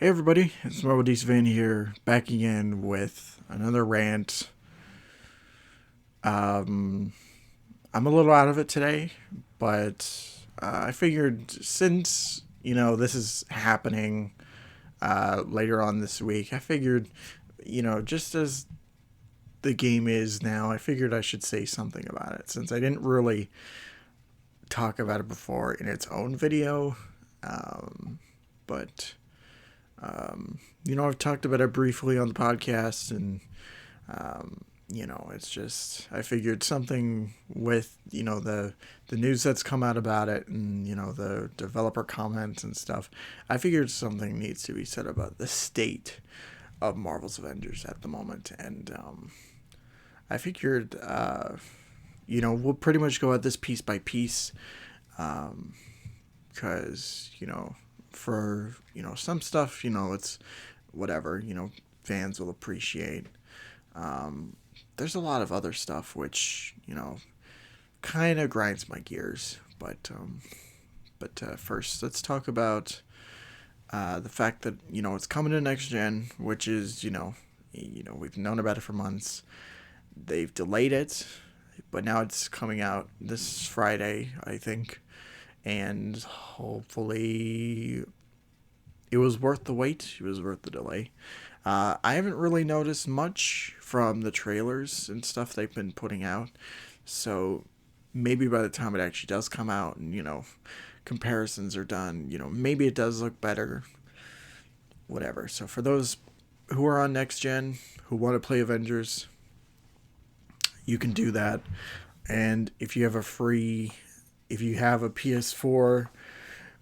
Hey everybody, it's Marvel DC Van here, back again with another rant. Um, I'm a little out of it today, but I figured since this is happening later on this week, I figured just as the game is now, I figured I should say something about it since I didn't really talk about it before in its own video, but. I've talked about it briefly on the podcast, and it's just I figured something with the news that's come out about it, and the developer comments and stuff. I figured something needs to be said about the state of Marvel's Avengers at the moment, and I figured we'll pretty much go at this piece by piece, because for some stuff it's whatever fans will appreciate. There's a lot of other stuff which kind of grinds my gears, but first let's talk about the fact that it's coming to next gen, which is we've known about it for months. They've delayed it, but now it's coming out this Friday, I think, and hopefully it was worth the wait. It was worth the delay. I haven't really noticed much from the trailers and stuff they've been putting out, so maybe by the time it actually does come out and comparisons are done, maybe it does look better. Whatever. So for those who are on next gen who want to play Avengers, you can do that. And if you have a PS4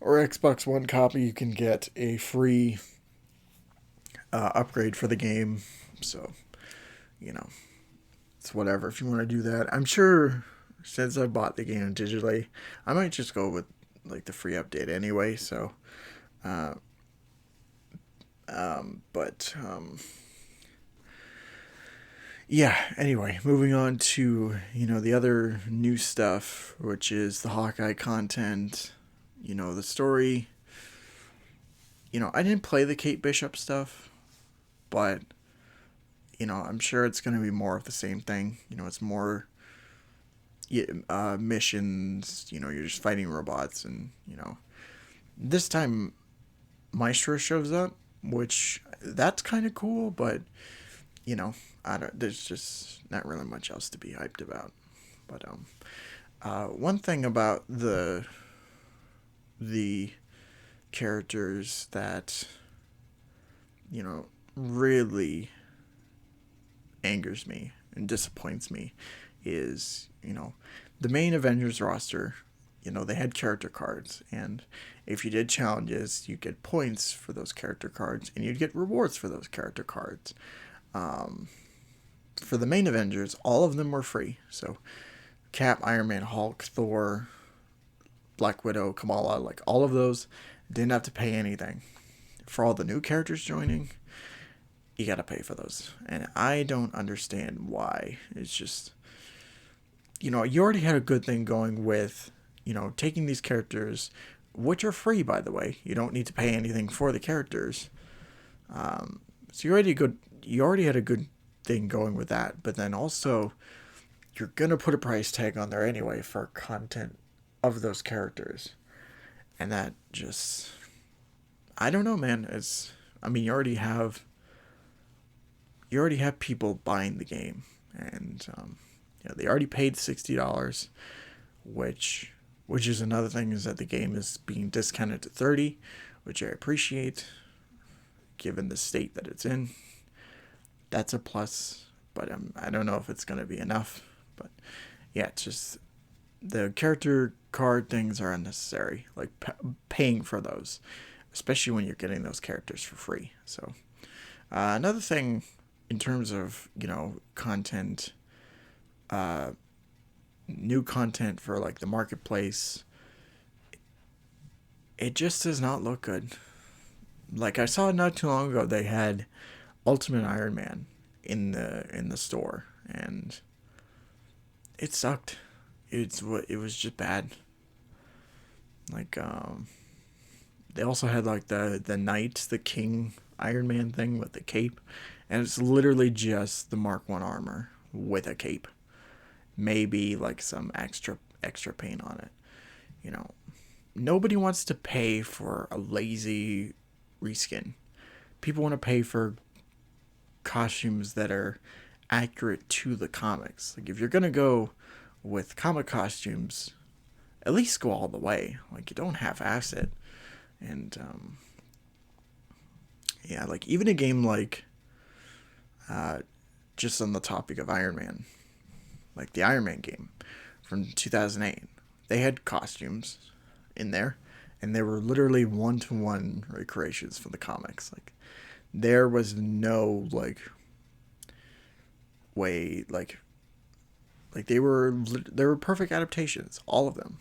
or Xbox One copy, you can get a free upgrade for the game. So, it's whatever if you want to do that. I'm sure since I bought the game digitally, I might just go with like the free update anyway. So, yeah, anyway, moving on to, the other new stuff, which is the Hawkeye content, the story. I didn't play the Kate Bishop stuff, but, I'm sure it's going to be more of the same thing. It's more missions, you're just fighting robots, and, this time Maestro shows up, which that's kind of cool, but there's just not really much else to be hyped about. But one thing about the characters that really angers me and disappoints me is the main Avengers roster. They had character cards, and if you did challenges, you get points for those character cards, and you'd get rewards for those character cards. For the main Avengers, all of them were free. So Cap, Iron Man, Hulk, Thor, Black Widow, Kamala, like all of those didn't have to pay anything. For all the new characters joining, you gotta pay for those. And I don't understand why. It's just, you already had a good thing going with, taking these characters, which are free, by the way. You don't need to pay anything for the characters. So you already had a good thing going with that, but then also you're gonna put a price tag on there anyway for content of those characters, and that just, I don't know, man. You already have people buying the game, and they already paid $60, which is another thing, is that the game is being discounted to $30, which I appreciate given the state that it's in. That's a plus, but I don't know if it's going to be enough. But yeah, it's just the character card things are unnecessary, like paying for those, especially when you're getting those characters for free. So another thing in terms of content, new content for like the marketplace, it just does not look good. Like I saw not too long ago, they had Ultimate Iron Man in the store, and it sucked. It was just bad. Like They also had like the knight, the king Iron Man thing with the cape, and it's literally just the Mark One armor with a cape, maybe like some extra paint on it. You know, nobody wants to pay for a lazy reskin. People want to pay for costumes that are accurate to the comics. Like if you're gonna go with comic costumes, at least go all the way. Like you don't half-ass it. And yeah, like even a game like just on the topic of Iron Man, like the Iron Man game from 2008, they had costumes in there, and they were literally one-to-one recreations from the comics. Like there was no like way like they were perfect adaptations, all of them.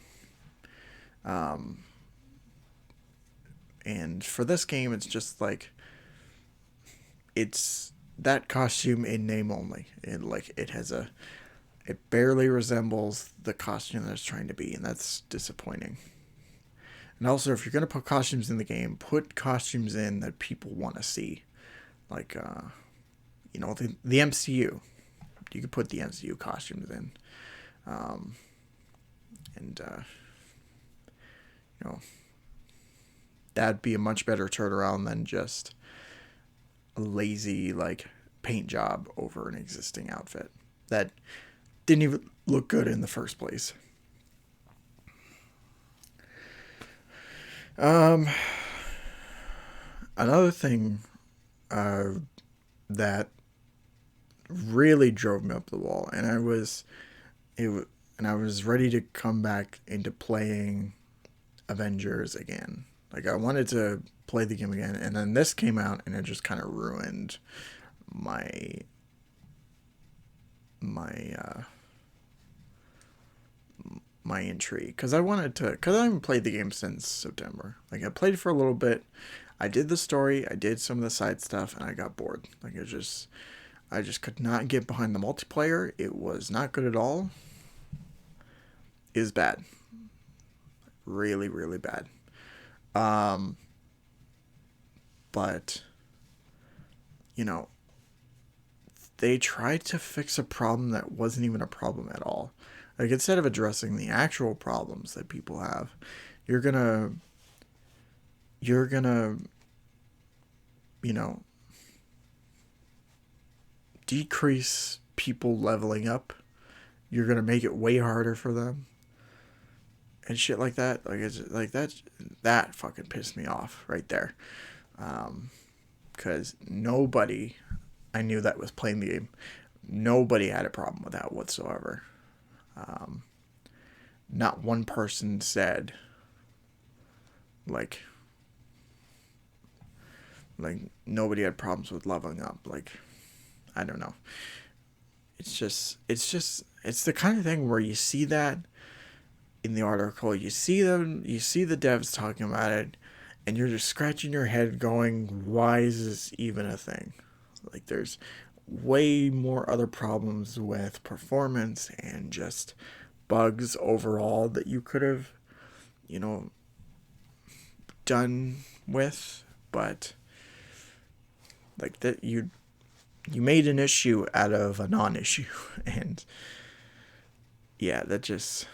And for this game, it's just like it's that costume in name only, and like it barely resembles the costume that it's trying to be, and that's disappointing. And also, if you're gonna put costumes in the game, put costumes in that people want to see, like the MCU. You could put the MCU costumes in, and you know that'd be a much better turnaround than just a lazy like paint job over an existing outfit that didn't even look good in the first place. Another thing that really drove me up the wall, and I was ready to come back into playing Avengers again. Like I wanted to play the game again, and then this came out, and it just kind of ruined my my intrigue, because I haven't played the game since September. Like I played for a little bit, I did the story, I did some of the side stuff, and I got bored. Like I just could not get behind the multiplayer. It was not good at all. It was bad, really really bad. But you know, they tried to fix a problem that wasn't even a problem at all. Like instead of addressing the actual problems that people have, you're gonna you know decrease people leveling up. You're gonna make it way harder for them and shit like that. Like it's like that fucking pissed me off right there. Because nobody I knew that was playing the game, nobody had a problem with that whatsoever. Not one person said like nobody had problems with leveling up. Like I don't know. It's the kind of thing where you see that in the article, you see the devs talking about it, and you're just scratching your head going, why is this even a thing? Like there's way more other problems with performance and just bugs overall that you could have, done with, but like that you made an issue out of a non-issue, and yeah, that just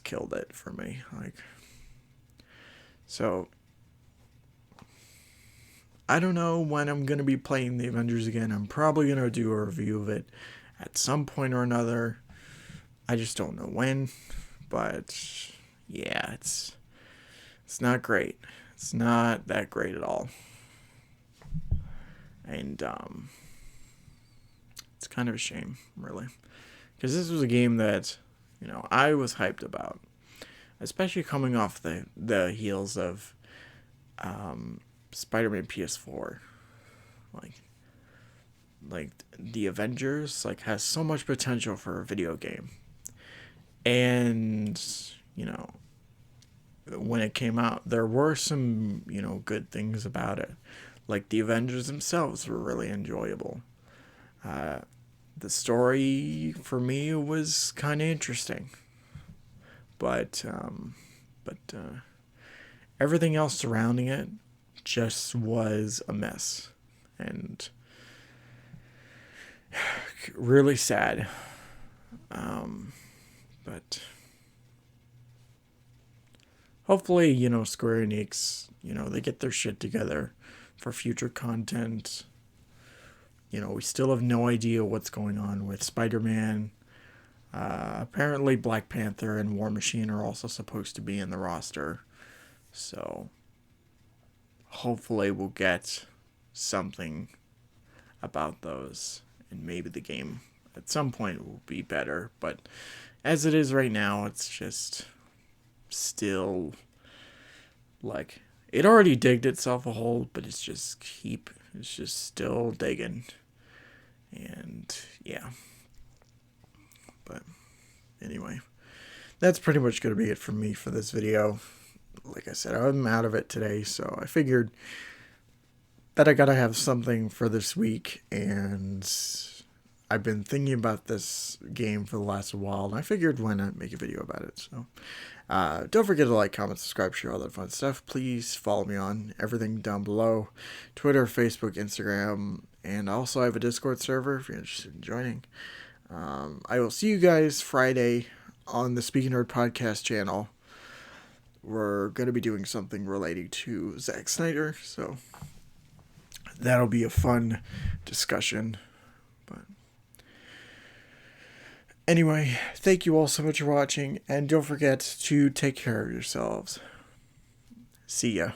killed it for me. Like, so I don't know when I'm gonna be playing the Avengers again. I'm probably gonna do a review of it at some point or another. I just don't know when, but yeah, it's not great. It's not that great at all. And it's kind of a shame, really, because this was a game that I was hyped about, especially coming off the heels of Spider-Man PS4. Like the Avengers has so much potential for a video game, and when it came out, there were some good things about it. Like the Avengers themselves were really enjoyable. The story for me was kind of interesting, but everything else surrounding it just was a mess. And really sad. But hopefully, Square Enix, they get their shit together for future content. We still have no idea what's going on with Spider-Man. Apparently Black Panther and War Machine are also supposed to be in the roster. So hopefully we'll get something about those. And maybe the game at some point will be better. But as it is right now, it's just still like it already digged itself a hole, but it's just still digging. And yeah. But anyway, that's pretty much going to be it from me for this video. Like I said, I'm out of it today, so I figured that I gotta have something for this week, and I've been thinking about this game for the last while, and I figured why not make a video about it. So don't forget to like, comment, subscribe, share all that fun stuff. Please follow me on everything down below: Twitter, Facebook, Instagram, and also I have a Discord server if you're interested in joining. I will see you guys Friday on the Speaking Nerd podcast channel. We're going to be doing something relating to Zack Snyder, so that'll be a fun discussion. But anyway, thank you all so much for watching, and don't forget to take care of yourselves. See ya.